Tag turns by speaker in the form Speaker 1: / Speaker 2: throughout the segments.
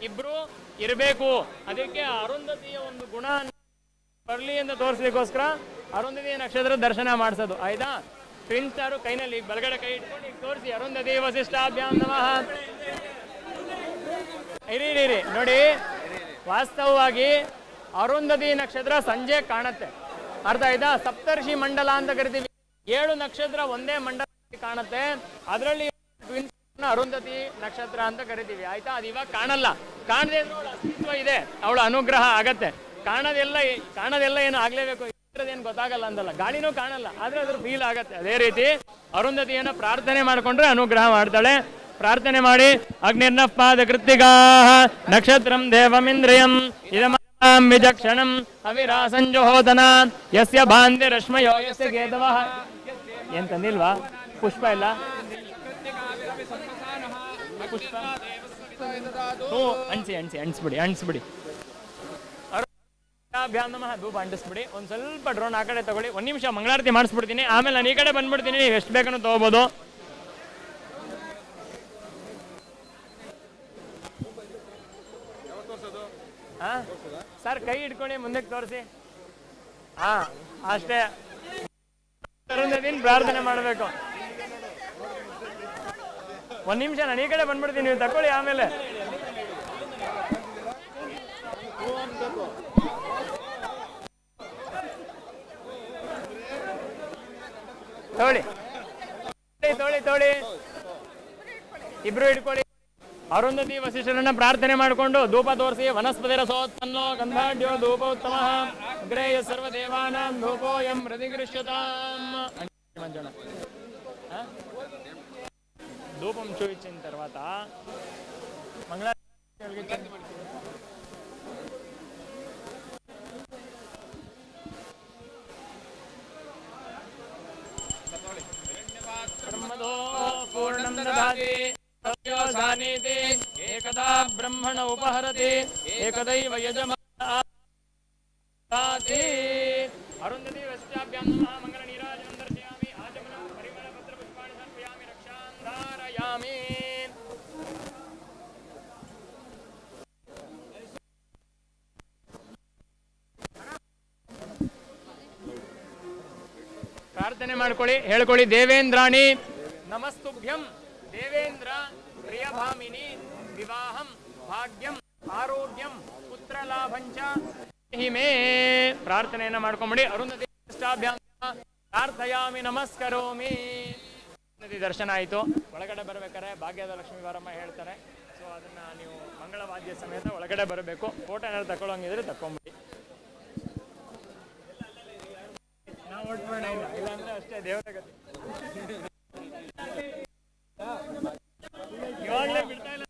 Speaker 1: ಇಬ್ರು ಇರಬೇಕು. ಅದಕ್ಕೆ ಅರುಂಧತಿಯ ಒಂದು ಗುಣ ಬರಲಿ ಅಂತ ತೋರಿಸ್ಲಿಕ್ಕೋಸ್ಕರ ಅರುಂಧತಿಯ ನಕ್ಷತ್ರ ದರ್ಶನ ಮಾಡಿಸೋದು. ಆಯ್ತಾ? ಟ್ವಿನ್ ಸ್ಟಾರು ಕೈನಲ್ಲಿ ಬಲಗಡೆ ಕೈ ಇಟ್ಕೊಂಡು ಈಗ ತೋರಿಸಿ ಅರುಂಧತಿ ವಸಿಷ್ಠಾಭ್ಯಾಂ ನಮಃ. ಇರಿ ನೋಡಿ, ವಾಸ್ತವವಾಗಿ ಅರುಂಧತಿ ನಕ್ಷತ್ರ ಸಂಜೆ ಕಾಣುತ್ತೆ. ಅರ್ಥ ಆಯ್ತಾ? ಸಪ್ತರ್ಷಿ ಮಂಡಲ ಅಂತ ಕರಿತೀವಿ. 7 ನಕ್ಷತ್ರ ಒಂದೇ ಮಂಡಲ ಕಾಣುತ್ತೆ. ಅದರಲ್ಲಿ ಟ್ವಿನ್ಸ್ ಅರುಂಧತಿ ನಕ್ಷತ್ರ ಅಂತ ಕರಿತೀವಿ. ಆಯ್ತಾ? ಅದು ಇವಾಗ ಕಾಣಲ್ಲ. ಕಾಣದೆ ಅವಳ ಅಸ್ತಿತ್ವ ಇದೆ, ಅವಳ ಅನುಗ್ರಹ ಆಗತ್ತೆ. ಕಾಣದೆಲ್ಲ ಏನು ಆಗ್ಲೇಬೇಕು, ಏನು ಗೊತ್ತಾಗಲ್ಲ ಅಂತಲ್ಲ. ಗಾಳಿನೂ ಕಾಣಲ್ಲ, ಆದ್ರೆ ಅದ್ರ ಫೀಲ್ ಆಗತ್ತೆ. ಅದೇ ರೀತಿ ಅರುಂಧತಿಯನ್ನ ಪ್ರಾರ್ಥನೆ ಮಾಡ್ಕೊಂಡ್ರೆ ಅನುಗ್ರಹ ಮಾಡ್ತಾಳೆ. ಪ್ರಾರ್ಥನೆ ಮಾಡಿ ಅಗ್ನಿರ್ನಪಾದ ಕೃತ್ತಿಕಾ ನಕ್ಷತ್ರಂ ದೇವಮಿಂದ್ರಿಯಂ ಇದಮಾಂ ವಿಚಕ್ಷಣಂ ಅವಿರಾಸಂಜೋಹೋದನ ಯಸ್ಯ ಭಾಂತಿ ರಶ್ಮಯೋ ಯಸ್ಯ ಕೇತವಃ. ಏನ್ ತಂದಿಲ್ವಾ ಪುಷ್ಪ? ಇಲ್ಲ ಪುಷ್ಪ ಅಣಿಸ್ಬಿಡಿ. ನಮಃ ಧೂಪ ಅಂಟಿಸ್ಬಿಡಿ. ಒಂದ್ ಸ್ವಲ್ಪ ಡ್ರೋನ್ ಆ ಕಡೆ ತಗೊಳ್ಳಿ. 1 ನಿಮಿಷ ಮಂಗಳಾರತಿ ಮಾಡಿಸ್ಬಿಡ್ತೀನಿ, ಆಮೇಲೆ ನಾನು ಈ ಕಡೆ ಬಂದ್ಬಿಡ್ತೀನಿ. ನೀವು ಎಷ್ಟು ಬೇಕನ್ನು ತಗೋಬಹುದು. ಸರ್ ಕೈ ಇಟ್ಕೊಳ್ಳಿ, ಮುಂದಕ್ಕೆ ತೋರಿಸಿ. ಅಷ್ಟೇ. ಪ್ರಾರ್ಥನೆ ಮಾಡಬೇಕು. 1 ನಿಮಿಷ ನಾನು ಈ ಕಡೆ ಬಂದ್ಬಿಡ್ತೀನಿ, ನೀವು ತಕೊಳ್ಳಿ ಆಮೇಲೆ. ತೋಳಿ ಇಬ್ರು ಇಟ್ಕೊಳ್ಳಿ. ಅರುಂಧತಿ ವಸಿಷ್ಠರನ್ನ ಪ್ರಾರ್ಥನೆ ಮಾಡಿಕೊಂಡು ಧೂಪ ತೋರಿಸಿ ವನಸ್ಪತಿ ರಸೋತ್ಪನ್ನೋ ಗಂಧಾಢ್ಯೋ ಧೂಪ ಉತ್ತಮ ಅಗ್ರೇಯ ಸರ್ವ ದೇವಾನಾಂ ಧೂಪೋಯಂ ಪ್ರತಿಗೃಹ್ಯತಾಂ. ధూపం చూపించిన తర్వాత పూర్ణం దదాతి సత్యోసానేతి ఏకదా బ్రహ్మణ ఉపహరతి ఏకదైవ యజమానాతి. అరుంధతి వసిష్ఠాభ్యాం నమః. మంగళ నీరాజనం దర్శయామి. ఆచమనం పరిమళ పత్ర పుష్పాణి సమర్పయామి. రక్షాం ధారయామి. ಪ್ರಾರ್ಥನೆ ಮಾಡ್ಕೊಳ್ಳಿ, ಹೇಳ್ಕೊಳ್ಳಿ. ದೇವೇಂದ್ರಾಣಿ ನಮಸ್ತುಭ್ಯಂ. ದೇವೇಂದ್ರ ಪ್ರಿಯಭಾಮಿನಿ ವಿವಾಹಂ ಭಾಗ್ಯಂ ಆರೋಗ್ಯಂ ಪುತ್ರ ಲಾಭಂಚ ಹಿಮೇ. ಪ್ರಾರ್ಥನೆಯನ್ನ ಮಾಡ್ಕೊಂಬಿಡಿ. ಅರುಂಧತಿ ಪ್ರಾರ್ಥಯಾಮಿ ನಮಸ್ಕರೋಮಿ. ಅರುಂಧತಿ ದರ್ಶನ ಆಯಿತು. ಒಳಗಡೆ ಬರ್ಬೇಕಾರೆ ಭಾಗ್ಯದ ಲಕ್ಷ್ಮೀ ವಾರಮ್ಮ ಹೇಳ್ತಾರೆ. ಸೊ ಅದನ್ನ ನೀವು ಮಂಗಳವಾದ್ಯ ಸಮೇತ ಒಳಗಡೆ ಬರಬೇಕು. ಫೋಟೋ ಏನಾದ್ರು ತಗೊಳ್ಳೋಂಗಿದ್ರೆ ತಕೊಂಬಿಡಿ. ನಾವು ಒಟ್ಬೇಡ, ಇಲ್ಲಾಂದ್ರೆ ಅಷ್ಟೇ ದೇವರ ಗತಿ. ಇವಾಗಲೇ ಬಿಡ್ತಾ ಇಲ್ಲ.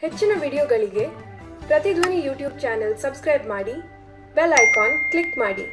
Speaker 2: ಹೆಚ್ಚಿನ ವಿಡಿಯೋಗಳಿಗೆ ಪ್ರತಿಧ್ವನಿ ಯೂಟ್ಯೂಬ್ ಚಾನೆಲ್ ಸಬ್ಸ್ಕ್ರೈಬ್ ಮಾಡಿ, ಬೆಲ್ ಐಕಾನ್ ಕ್ಲಿಕ್ ಮಾಡಿ.